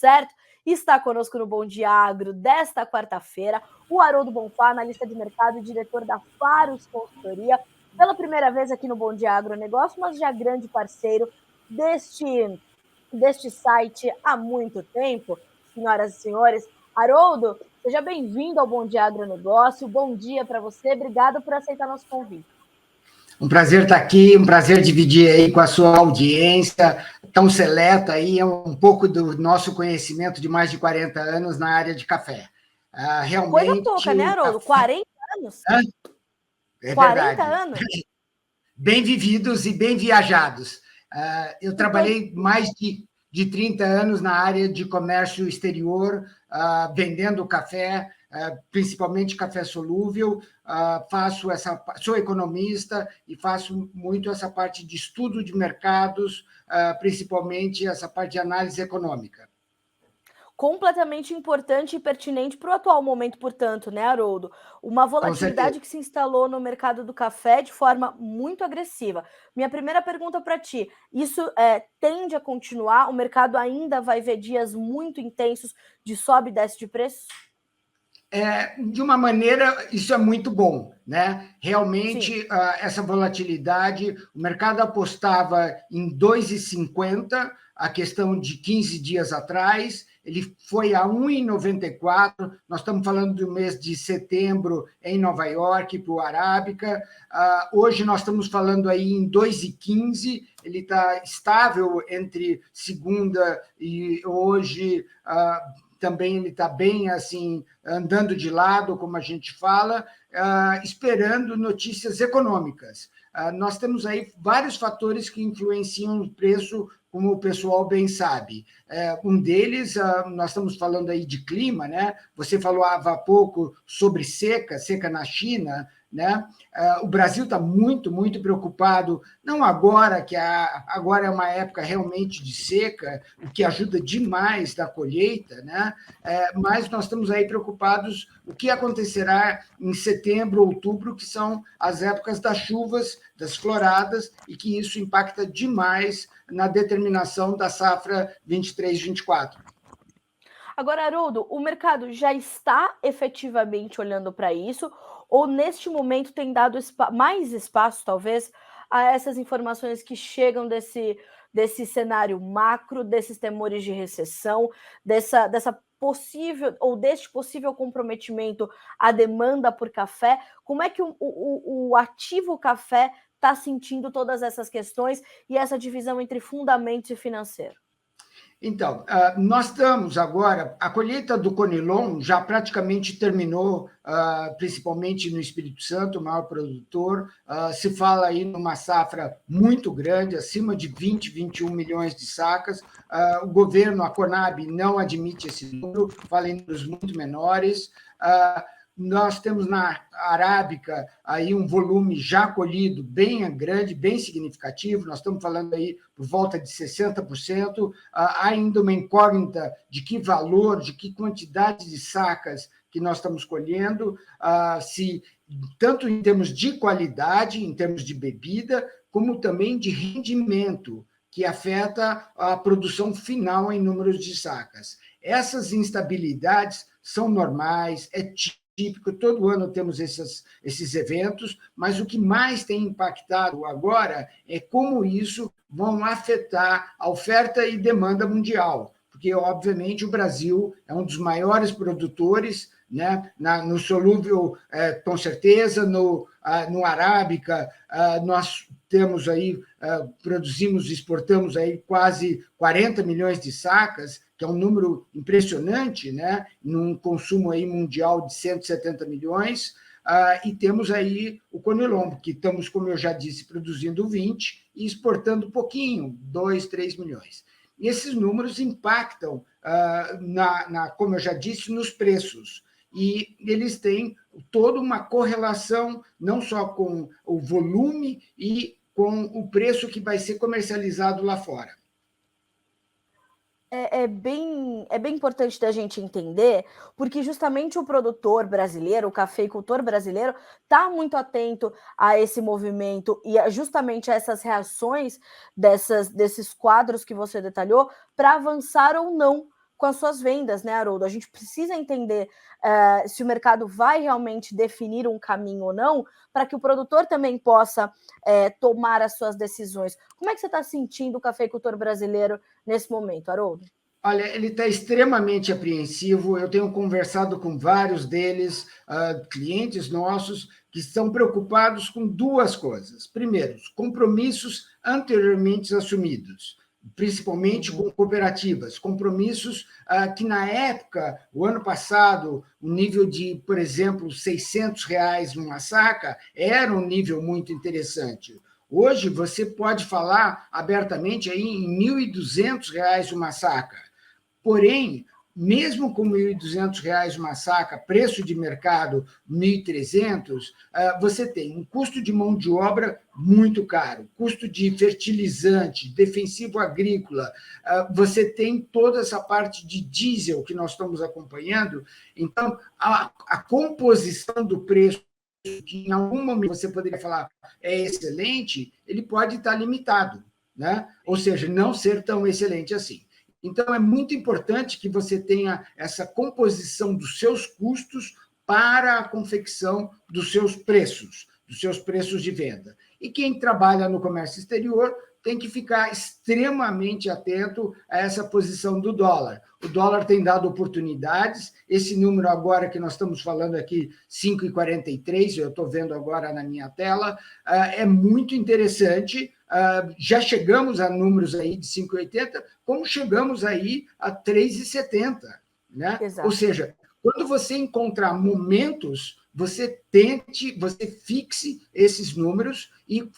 certo? Está conosco no Bom Dia Agro desta quarta-feira o Haroldo Bonfá, analista de mercado e diretor da Faros Consultoria, pela primeira vez aqui no Bom Dia Agronegócio, mas já grande parceiro deste site há muito tempo. Senhoras e senhores, Haroldo, seja bem-vindo ao Bom Dia Agronegócio. Bom dia para você, obrigado por aceitar nosso convite. Um prazer estar aqui, um prazer dividir aí com a sua audiência tão seleta aí um pouco do nosso conhecimento de mais de 40 anos na área de café. Realmente. Coisa pouca, né, Haroldo? 40 anos? É 40 verdade. anos? Bem vividos e bem viajados. Eu trabalhei mais de 30 anos na área de comércio exterior, vendendo café, principalmente café solúvel. Sou economista e faço muito essa parte de estudo de mercados, principalmente essa parte de análise econômica. Completamente importante e pertinente para o atual momento, portanto, né, Haroldo? Uma volatilidade que se instalou no mercado do café de forma muito agressiva. Minha primeira pergunta para ti, isso tende a continuar? O mercado ainda vai ver dias muito intensos de sobe e desce de preço? De uma maneira, isso é muito bom, né? Realmente, essa volatilidade, o mercado apostava em 2,50, a questão de 15 dias atrás, ele foi a 1,94, nós estamos falando do mês de setembro em Nova York, para o Arábica, hoje nós estamos falando aí em 2,15, ele está estável entre segunda e hoje, também ele está bem assim, andando de lado, como a gente fala, esperando notícias econômicas. Nós temos aí vários fatores que influenciam o preço, como o pessoal bem sabe. Um deles, nós estamos falando aí de clima, né? Você falou há pouco sobre seca na China, né? O Brasil está muito, muito preocupado, não agora, que agora é uma época realmente de seca, o que ajuda demais na colheita, né? Mas nós estamos aí preocupados o que acontecerá em setembro, outubro, que são as épocas das chuvas, das floradas, e que isso impacta demais na determinação da safra 23-24. Agora, Haroldo, o mercado já está efetivamente olhando para isso, ou neste momento tem dado mais espaço, talvez, a essas informações que chegam desse cenário macro, desses temores de recessão, dessa possível, ou deste possível comprometimento à demanda por café? Como é que o ativo café está sentindo todas essas questões e essa divisão entre fundamentos e financeiro? Então, nós estamos agora, a colheita do Conilon já praticamente terminou, principalmente no Espírito Santo, o maior produtor. Se fala aí numa safra muito grande, acima de 20, 21 milhões de sacas. O governo, a Conab, não admite esse número, fala em números muito menores. Nós temos na Arábica aí um volume já colhido bem grande, bem significativo, nós estamos falando aí por volta de 60%, há ainda uma incógnita de que valor, de que quantidade de sacas que nós estamos colhendo, se tanto em termos de qualidade, em termos de bebida, como também de rendimento, que afeta a produção final em números de sacas. Essas instabilidades são normais, é típico, todo ano temos esses eventos, mas o que mais tem impactado agora é como isso vão afetar a oferta e demanda mundial, porque, obviamente, o Brasil é um dos maiores produtores, né? No solúvel, com certeza, no Arábica, nós temos aí, produzimos, exportamos aí quase 40 milhões de sacas, que é um número impressionante, né? Num consumo aí mundial de 170 milhões, e temos aí o Conilon, que estamos, como eu já disse, produzindo 20 e exportando pouquinho, 2, 3 milhões. E esses números impactam, como eu já disse, nos preços. E eles têm toda uma correlação, não só com o volume e com o preço que vai ser comercializado lá fora. É bem importante da gente entender, porque justamente o produtor brasileiro, o cafeicultor brasileiro, está muito atento a esse movimento e justamente a essas reações desses quadros que você detalhou, para avançar ou não com as suas vendas, né, Haroldo? A gente precisa entender se o mercado vai realmente definir um caminho ou não, para que o produtor também possa tomar as suas decisões. Como é que você está sentindo o cafeicultor brasileiro nesse momento, Haroldo? Olha, ele está extremamente apreensivo. Eu tenho conversado com vários deles, clientes nossos, que estão preocupados com duas coisas. Primeiro, os compromissos anteriormente assumidos, principalmente com cooperativas, compromissos que, na época, o ano passado, o nível de, por exemplo, R$ 600 numa saca era um nível muito interessante. Hoje, você pode falar abertamente aí em R$ 1.200 uma saca. Porém, mesmo com R$ 1.200 uma saca, preço de mercado R$ 1.300, você tem um custo de mão de obra muito caro, custo de fertilizante, defensivo agrícola, você tem toda essa parte de diesel que nós estamos acompanhando. Então, a composição do preço, que em algum momento você poderia falar é excelente, ele pode estar limitado, né? Ou seja, não ser tão excelente assim. Então, é muito importante que você tenha essa composição dos seus custos para a confecção dos seus preços de venda. E quem trabalha no comércio exterior tem que ficar extremamente atento a essa posição do dólar. O dólar tem dado oportunidades, esse número agora que nós estamos falando aqui, 5,43, eu estou vendo agora na minha tela, é muito interessante. Já chegamos a números aí de 5,80, como chegamos aí a 3,70, né? Exato. Ou seja, quando você encontrar momentos, você fixe esses números e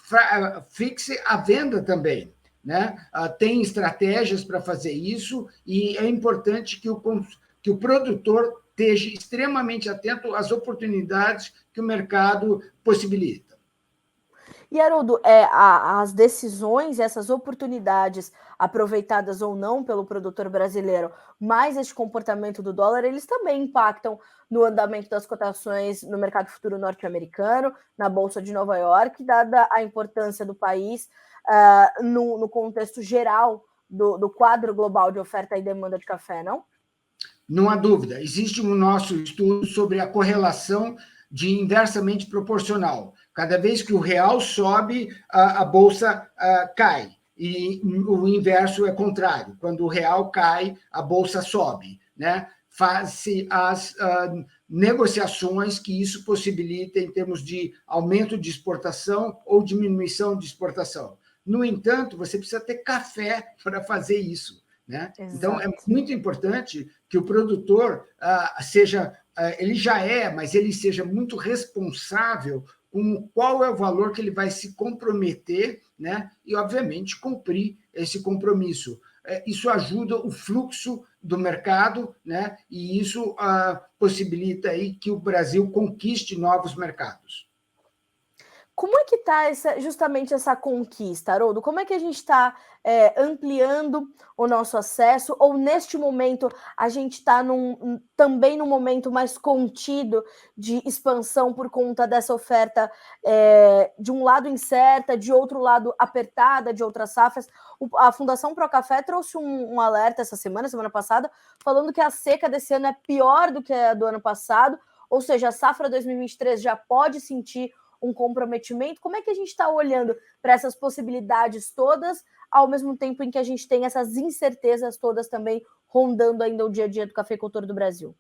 fixe a venda também, né? Tem estratégias para fazer isso e é importante que o produtor esteja extremamente atento às oportunidades que o mercado possibilita. E, Haroldo, as decisões, essas oportunidades aproveitadas ou não pelo produtor brasileiro, mais este comportamento do dólar, eles também impactam no andamento das cotações no mercado futuro norte-americano, na Bolsa de Nova York, dada a importância do país no contexto geral do quadro global de oferta e demanda de café, não? Não há dúvida. Existe um nosso estudo sobre a correlação de inversamente proporcional. Cada vez que o real sobe, a bolsa cai. E o inverso é contrário. Quando o real cai, a bolsa sobe, né? Faz-se as negociações que isso possibilita em termos de aumento de exportação ou diminuição de exportação. No entanto, você precisa ter café para fazer isso, né? Então, é muito importante que o produtor ele já mas ele seja muito responsável com qual é o valor que ele vai se comprometer, né? E, obviamente, cumprir esse compromisso. Isso ajuda o fluxo do mercado, né? E isso possibilita aí que o Brasil conquiste novos mercados. Como é que está justamente essa conquista, Haroldo? Como é que a gente está ampliando o nosso acesso? Ou, neste momento, a gente está também num momento mais contido de expansão por conta dessa oferta de um lado incerta, de outro lado apertada, de outras safras? A Fundação Procafé trouxe um alerta essa semana passada, falando que a seca desse ano é pior do que a do ano passado, ou seja, a safra 2023 já pode sentir um comprometimento. Como é que a gente está olhando para essas possibilidades todas, ao mesmo tempo em que a gente tem essas incertezas todas também rondando ainda o dia a dia do cafeicultor do Brasil?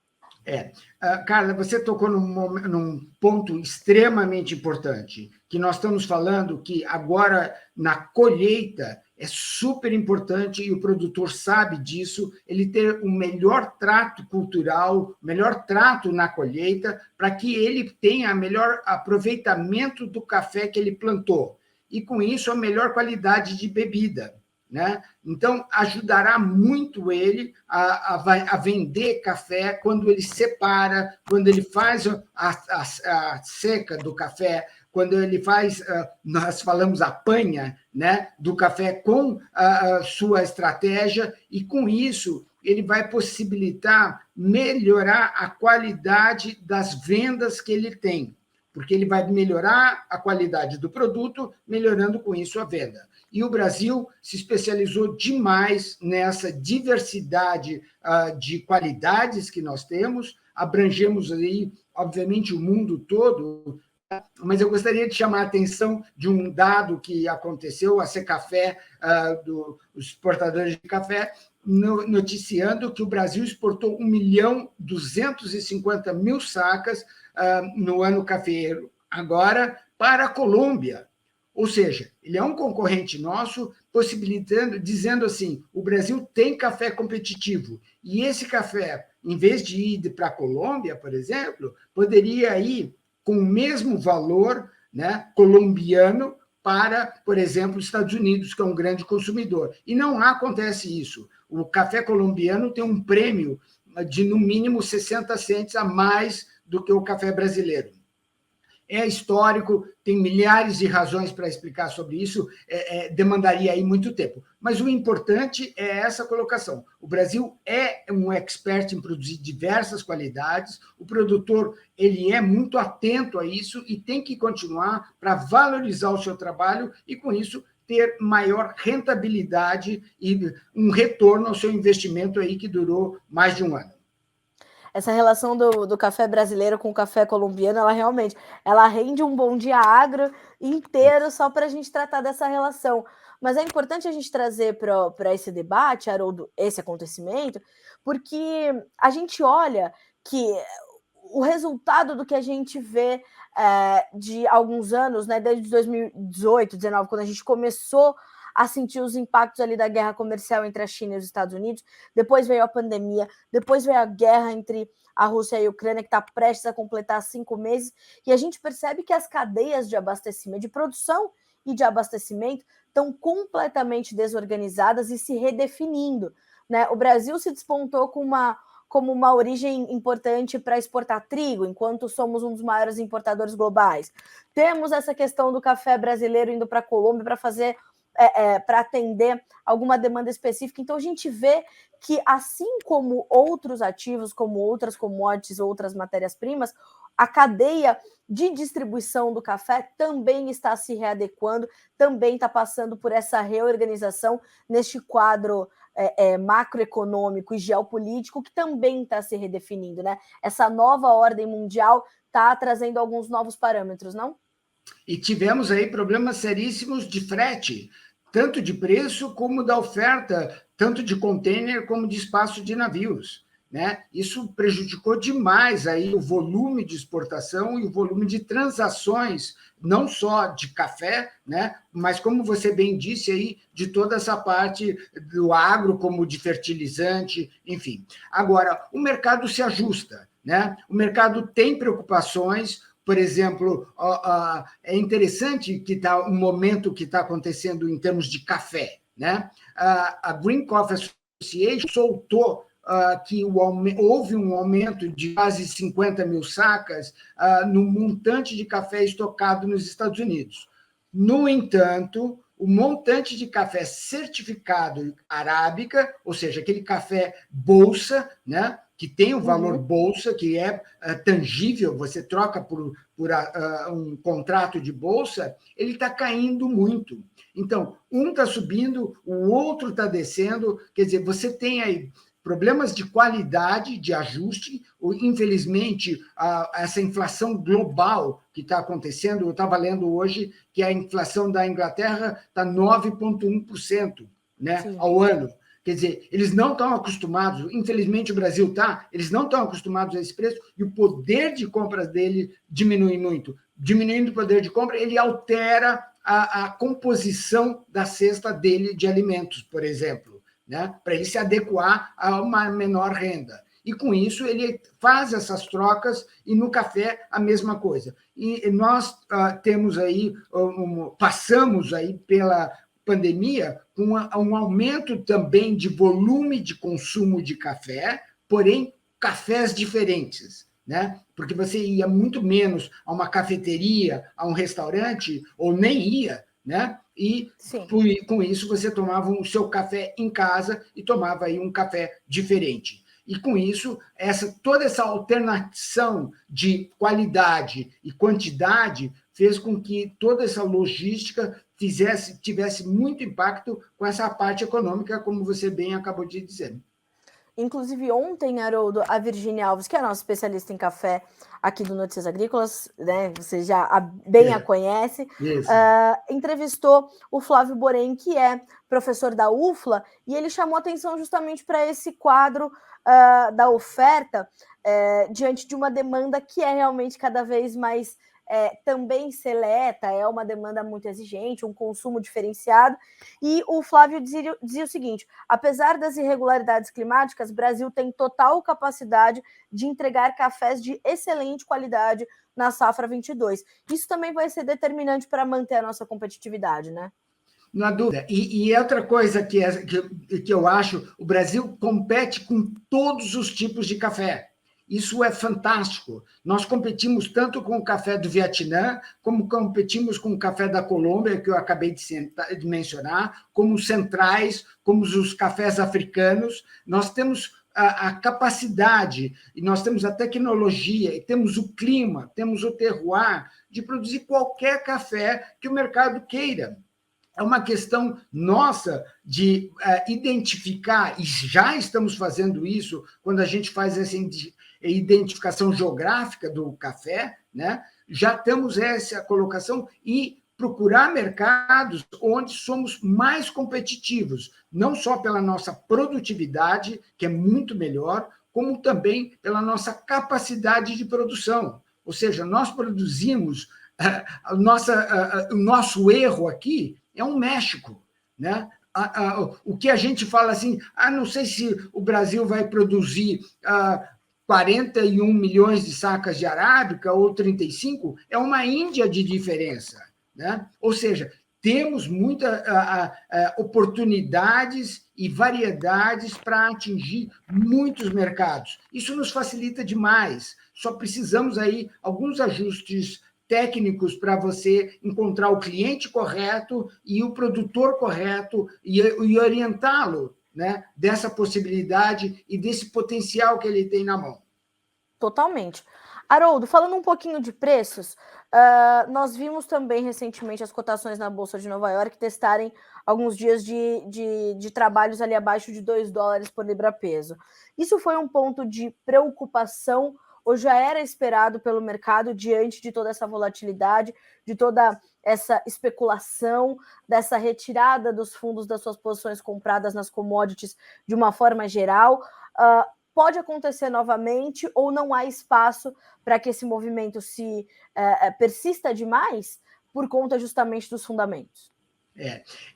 Carla, você tocou num ponto extremamente importante, que nós estamos falando que agora, na colheita, é super importante, e o produtor sabe disso, ele ter um melhor trato cultural, melhor trato na colheita, para que ele tenha melhor aproveitamento do café que ele plantou. E, com isso, a melhor qualidade de bebida, né? Então, ajudará muito ele a vender café quando ele separa, quando ele faz a seca do café, quando ele faz, nós falamos a panha, né, do café com a sua estratégia, e com isso ele vai possibilitar melhorar a qualidade das vendas que ele tem. porque ele vai melhorar a qualidade do produto, melhorando com isso a venda. E o Brasil se especializou demais nessa diversidade de qualidades que nós temos, abrangemos aí, obviamente, o mundo todo, mas eu gostaria de chamar a atenção de um dado que aconteceu, a Secafé, dos exportadores de café, noticiando que o Brasil exportou 1.250.000 sacas no ano cafeeiro, agora para a Colômbia. Ou seja, ele é um concorrente nosso, possibilitando, dizendo assim, o Brasil tem café competitivo, e esse café, em vez de ir para a Colômbia, por exemplo, poderia ir com o mesmo valor, né, colombiano para, por exemplo, os Estados Unidos, que é um grande consumidor. E não acontece isso. O café colombiano tem um prêmio de, no mínimo, 60 centes a mais do que o café brasileiro. É histórico, tem milhares de razões para explicar sobre isso, demandaria aí muito tempo. Mas o importante é essa colocação. O Brasil é um expert em produzir diversas qualidades, o produtor ele é muito atento a isso e tem que continuar para valorizar o seu trabalho e, com isso, ter maior rentabilidade e um retorno ao seu investimento aí que durou mais de um ano. Essa relação do café brasileiro com o café colombiano, ela realmente ela rende um Bom Dia Agro inteiro só para a gente tratar dessa relação. Mas é importante a gente trazer para esse debate, Haroldo, esse acontecimento, porque a gente olha que o resultado do que a gente vê de alguns anos, né, desde 2018, 2019, quando a gente começou a sentir os impactos ali da guerra comercial entre a China e os Estados Unidos, depois veio a pandemia, depois veio a guerra entre a Rússia e a Ucrânia, que está prestes a completar 5 meses, e a gente percebe que as cadeias de abastecimento, de produção e de abastecimento estão completamente desorganizadas e se redefinindo, né? O Brasil se despontou como uma origem importante para exportar trigo, enquanto somos um dos maiores importadores globais. Temos essa questão do café brasileiro indo para a Colômbia para fazer para atender alguma demanda específica. Então, a gente vê que, assim como outros ativos, como outras commodities, outras matérias-primas, a cadeia de distribuição do café também está se readequando, também está passando por essa reorganização neste quadro macroeconômico e geopolítico que também está se redefinindo, né? Essa nova ordem mundial está trazendo alguns novos parâmetros, não? E tivemos aí problemas seríssimos de frete, tanto de preço como da oferta, tanto de container como de espaço de navios, né? Isso prejudicou demais aí o volume de exportação e o volume de transações, não só de café, né? Mas, como você bem disse aí, de toda essa parte do agro, como de fertilizante, enfim. Agora, o mercado se ajusta, né? O mercado tem preocupações. Por exemplo, é interessante que tá um momento que está acontecendo em termos de café, né? A Green Coffee Association soltou que houve um aumento de quase 50.000 sacas no montante de café estocado nos Estados Unidos. No entanto, o montante de café certificado arábica, ou seja, aquele café bolsa, né, que tem o valor bolsa, que é tangível, você troca por um contrato de bolsa, ele está caindo muito. Então, um está subindo, o outro está descendo, quer dizer, você tem aí problemas de qualidade, de ajuste, infelizmente, essa inflação global que está acontecendo, eu estava lendo hoje que a inflação da Inglaterra está 9,1%, né, ao ano. Quer dizer, eles não estão acostumados, infelizmente o Brasil está, eles não estão acostumados a esse preço, e o poder de compra dele diminui muito. Diminuindo o poder de compra, ele altera a composição da cesta dele de alimentos, por exemplo, né? Para ele se adequar a uma menor renda. E, com isso, ele faz essas trocas, e no café a mesma coisa. E nós temos aí, passamos aí pela pandemia com um aumento também de volume de consumo de café, porém, cafés diferentes, né? Porque você ia muito menos a uma cafeteria, a um restaurante, ou nem ia, né? E com isso você tomava o seu café em casa e tomava aí um café diferente. E, com isso, toda essa alternação de qualidade e quantidade fez com que toda essa logística tivesse muito impacto com essa parte econômica, como você bem acabou de dizer. Inclusive, ontem, Haroldo, a Virgínia Alves, que é a nossa especialista em café aqui do Notícias Agrícolas, né? Você já a conhece, entrevistou o Flávio Borém, que é professor da UFLA, e ele chamou atenção justamente para esse quadro da oferta diante de uma demanda que é realmente cada vez mais também seleta, é uma demanda muito exigente, um consumo diferenciado, e o Flávio dizia o seguinte: apesar das irregularidades climáticas, o Brasil tem total capacidade de entregar cafés de excelente qualidade na safra 22. Isso também vai ser determinante para manter a nossa competitividade, né? Não há dúvida. E outra coisa que eu acho, o Brasil compete com todos os tipos de café. Isso é fantástico. Nós competimos tanto com o café do Vietnã, como competimos com o café da Colômbia, que eu acabei de mencionar, como os centrais, como os cafés africanos. Nós temos a capacidade, e nós temos a tecnologia, e temos o clima, temos o terroir de produzir qualquer café que o mercado queira. É uma questão nossa de identificar, e já estamos fazendo isso quando a gente faz essa identificação geográfica do café, né? Já temos essa colocação e procurar mercados onde somos mais competitivos, não só pela nossa produtividade, que é muito melhor, como também pela nossa capacidade de produção. Ou seja, nós produzimos, o nosso erro aqui é um México, né? O que a gente fala assim, não sei se o Brasil vai produzir 41 milhões de sacas de arábica ou 35, é uma Índia de diferença, né? Ou seja, temos muitas oportunidades e variedades para atingir muitos mercados. Isso nos facilita demais. Só precisamos aí alguns ajustes técnicos para você encontrar o cliente correto e o produtor correto e orientá-lo, né, dessa possibilidade e desse potencial que ele tem na mão. Totalmente. Haroldo, falando um pouquinho de preços, nós vimos também recentemente as cotações na Bolsa de Nova York testarem alguns dias de trabalhos ali abaixo de $2 por libra-peso. Isso foi um ponto de preocupação ou já era esperado pelo mercado diante de toda essa volatilidade, de toda essa especulação, dessa retirada dos fundos das suas posições compradas nas commodities de uma forma geral? Pode acontecer novamente ou não há espaço para que esse movimento se persista demais por conta justamente dos fundamentos?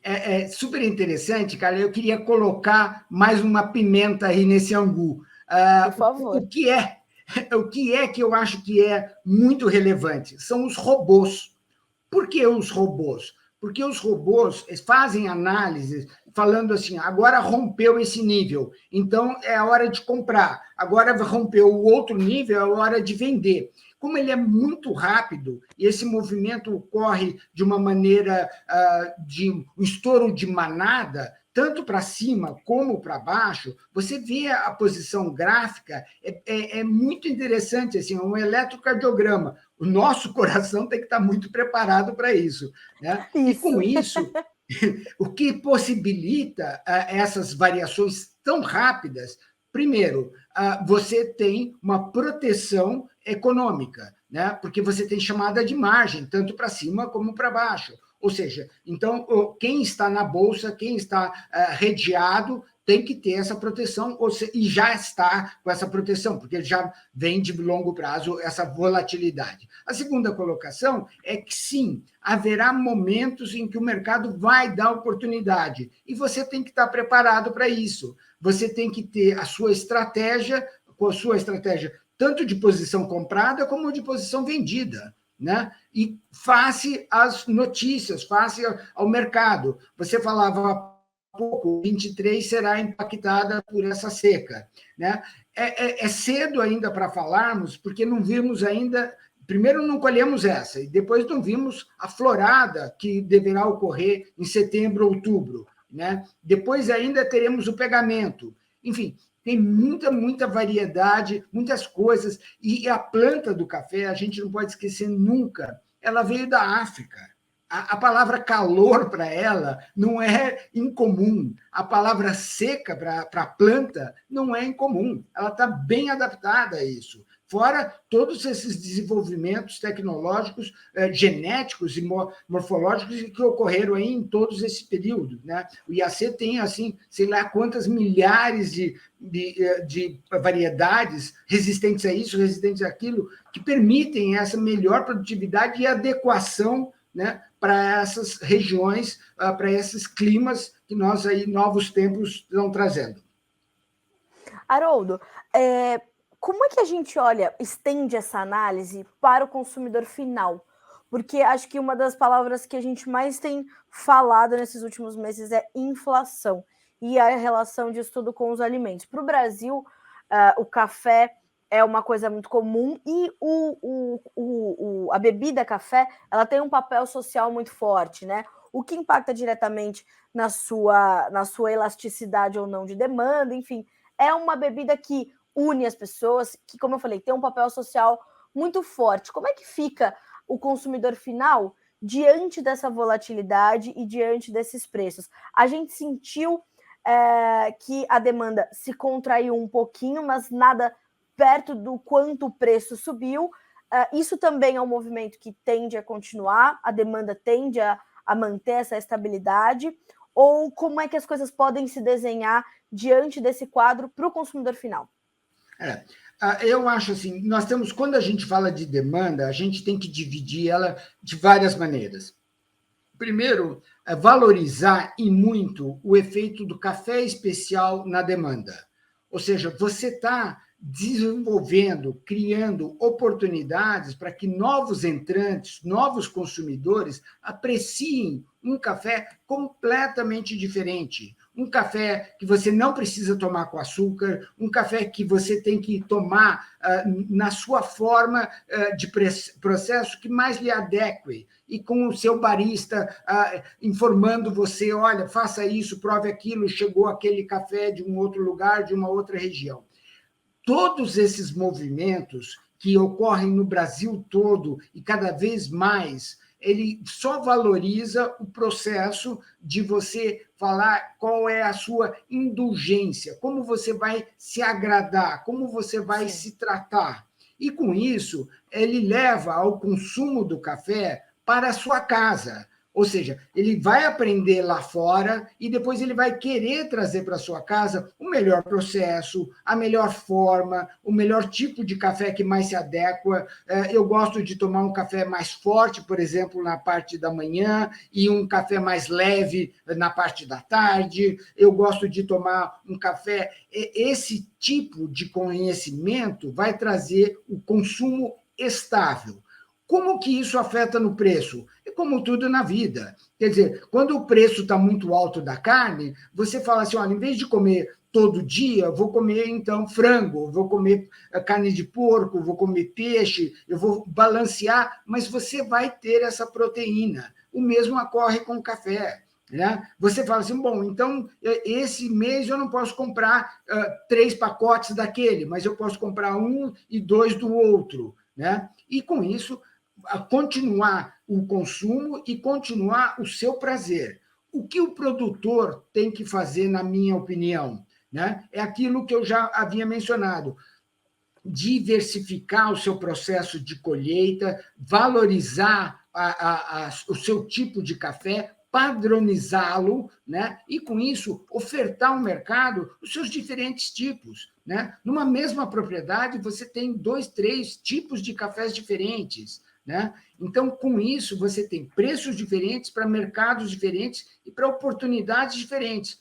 É super interessante, cara. Eu queria colocar mais uma pimenta aí nesse angu. Por favor. O que é que eu acho que é muito relevante? São os robôs. Por que os robôs? Porque os robôs fazem análises falando assim, agora rompeu esse nível, então é a hora de comprar. Agora rompeu o outro nível, é a hora de vender. Como ele é muito rápido e esse movimento ocorre de uma maneira de um estouro de manada, tanto para cima como para baixo, você vê a posição gráfica, é muito interessante, assim, um eletrocardiograma. O nosso coração tem que estar muito preparado para isso, né? Isso. E com isso, o que possibilita essas variações tão rápidas, primeiro, você tem uma proteção econômica, né? Porque você tem chamada de margem, tanto para cima como para baixo. Ou seja, então, quem está na Bolsa, quem está redeado, tem que ter essa proteção, e já está com essa proteção, porque já vem de longo prazo essa volatilidade. A segunda colocação é que, sim, haverá momentos em que o mercado vai dar oportunidade, e você tem que estar preparado para isso. Você tem que ter a sua estratégia, com a sua estratégia tanto de posição comprada como de posição vendida, né? E face às notícias, face ao mercado. Você falava há pouco, 23 será impactada por essa seca, né? É cedo ainda para falarmos, porque não vimos ainda. Primeiro, não colhemos essa, e depois não vimos a florada que deverá ocorrer em setembro, outubro, né? Depois ainda teremos o pegamento. Enfim, tem muita variedade, muitas coisas. E a planta do café, a gente não pode esquecer nunca, ela veio da África. A palavra calor para ela não é incomum. A palavra seca para a planta não é incomum. Ela está bem adaptada a isso. Fora todos esses desenvolvimentos tecnológicos, genéticos e morfológicos que ocorreram aí em todos esse período, né? O IAC tem, assim, sei lá quantas milhares de variedades resistentes a isso, resistentes àquilo, que permitem essa melhor produtividade e adequação, né, para essas regiões, para esses climas que nós aí, novos tempos, estão trazendo. Haroldo, como é que a gente estende essa análise para o consumidor final? Porque acho que uma das palavras que a gente mais tem falado nesses últimos meses é inflação e a relação disso tudo com os alimentos. Para o Brasil, o café é uma coisa muito comum e a bebida café ela tem um papel social muito forte, né? O que impacta diretamente na sua elasticidade ou não de demanda, enfim, é uma bebida que une as pessoas, que, como eu falei, tem um papel social muito forte. Como é que fica o consumidor final diante dessa volatilidade e diante desses preços? A gente sentiu que a demanda se contraiu um pouquinho, mas nada perto do quanto o preço subiu. Isso também é um movimento que tende a continuar, a demanda tende a manter essa estabilidade, ou como é que as coisas podem se desenhar diante desse quadro para o consumidor final? Eu acho assim, nós temos, quando a gente fala de demanda, a gente tem que dividir ela de várias maneiras. Primeiro, valorizar e muito o efeito do café especial na demanda. Ou seja, você está desenvolvendo, criando oportunidades para que novos entrantes, novos consumidores apreciem um café completamente diferente. Um café que você não precisa tomar com açúcar, um café que você tem que tomar na sua forma de processo que mais lhe adeque, e com o seu barista informando você, olha, faça isso, prove aquilo, chegou aquele café de um outro lugar, de uma outra região. Todos esses movimentos que ocorrem no Brasil todo e cada vez mais, ele só valoriza o processo de você falar qual é a sua indulgência, como você vai se agradar, como você vai se tratar. E, com isso, ele leva ao consumo do café para a sua casa. Ou seja, ele vai aprender lá fora e depois ele vai querer trazer para a sua casa o melhor processo, a melhor forma, o melhor tipo de café que mais se adequa. Eu gosto de tomar um café mais forte, por exemplo, na parte da manhã, e um café mais leve na parte da tarde. Eu gosto de tomar um café... Esse tipo de conhecimento vai trazer o consumo estável. Como que isso afeta no preço? É como tudo na vida. Quer dizer, quando o preço está muito alto da carne, você fala assim, olha, em vez de comer todo dia, vou comer, então, frango, vou comer carne de porco, vou comer peixe, eu vou balancear, mas você vai ter essa proteína. O mesmo ocorre com o café. Né? Você fala assim, bom, então, esse mês eu não posso comprar 3 pacotes daquele, mas eu posso comprar 1 e 2 do outro. Né? E, com isso, a continuar o consumo e continuar o seu prazer. O que o produtor tem que fazer, na minha opinião, né? É aquilo que eu já havia mencionado: diversificar o seu processo de colheita, valorizar o seu tipo de café, padronizá-lo, né? E, com isso, ofertar ao mercado os seus diferentes tipos. Né? Numa mesma propriedade, você tem 2, 3 tipos de cafés diferentes. Né? Então, com isso, você tem preços diferentes para mercados diferentes e para oportunidades diferentes.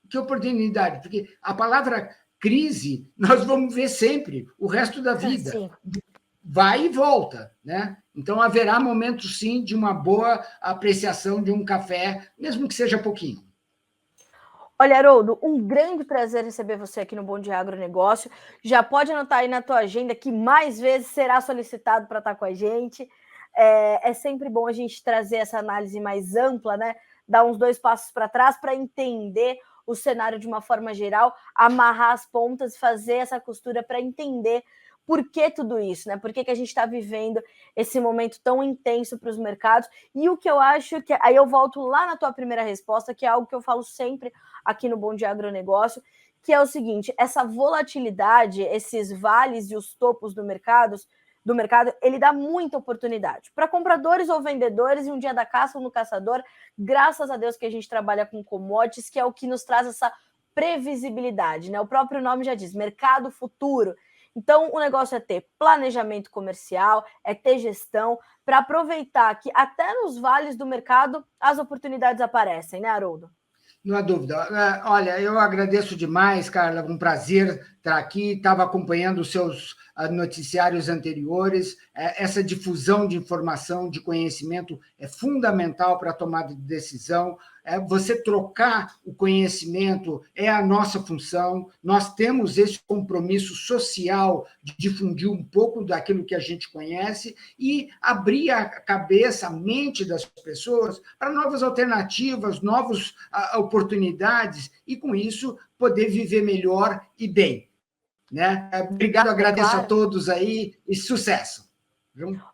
Que oportunidade? Porque a palavra crise nós vamos ver sempre, o resto da vida. Sim. Vai e volta. Né? Então, haverá momentos, sim, de uma boa apreciação de um café, mesmo que seja pouquinho. Olha, Haroldo, um grande prazer receber você aqui no Bom Dia Agronegócio. Já pode anotar aí na tua agenda que mais vezes será solicitado para estar com a gente. É sempre bom a gente trazer essa análise mais ampla, né? Dar uns 2 passos para trás para entender o cenário de uma forma geral, amarrar as pontas, fazer essa costura para entender por que tudo isso, né? Por que a gente está vivendo esse momento tão intenso para os mercados? E o que eu acho que... Aí eu volto lá na tua primeira resposta, que é algo que eu falo sempre aqui no Bom Dia Agronegócio, que é o seguinte, essa volatilidade, esses vales e os topos do mercado, ele dá muita oportunidade para compradores ou vendedores, e um dia da caça ou no caçador, graças a Deus que a gente trabalha com commodities, que é o que nos traz essa previsibilidade, né? O próprio nome já diz, mercado futuro. Então, o negócio é ter planejamento comercial, é ter gestão, para aproveitar que até nos vales do mercado as oportunidades aparecem, né, Haroldo? Não há dúvida. Olha, eu agradeço demais, Carla, um prazer estar aqui. Estava acompanhando os seus noticiários anteriores. Essa difusão de informação, de conhecimento é fundamental para a tomada de decisão. Você trocar o conhecimento é a nossa função. Nós temos esse compromisso social de difundir um pouco daquilo que a gente conhece e abrir a cabeça, a mente das pessoas para novas alternativas, novas oportunidades e, com isso, poder viver melhor e bem. Né? Obrigado, agradeço a todos aí e sucesso.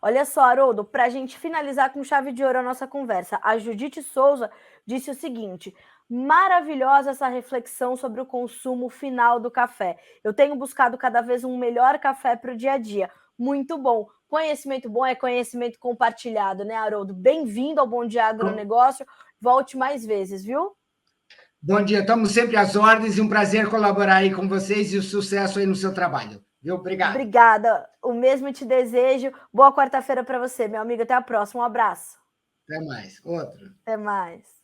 Olha só, Haroldo, para a gente finalizar com chave de ouro a nossa conversa, a Judite Souza disse o seguinte: maravilhosa essa reflexão sobre o consumo final do café. Eu tenho buscado cada vez um melhor café para o dia a dia. Muito bom. Conhecimento bom é conhecimento compartilhado, né, Haroldo? Bem-vindo ao Bom Dia Agronegócio. Volte mais vezes, viu? Bom dia, estamos sempre às ordens e um prazer colaborar aí com vocês e o sucesso aí no seu trabalho. Viu? Obrigado. Obrigada. O mesmo te desejo. Boa quarta-feira para você, meu amigo. Até a próxima. Um abraço. Até mais. Outro. Até mais.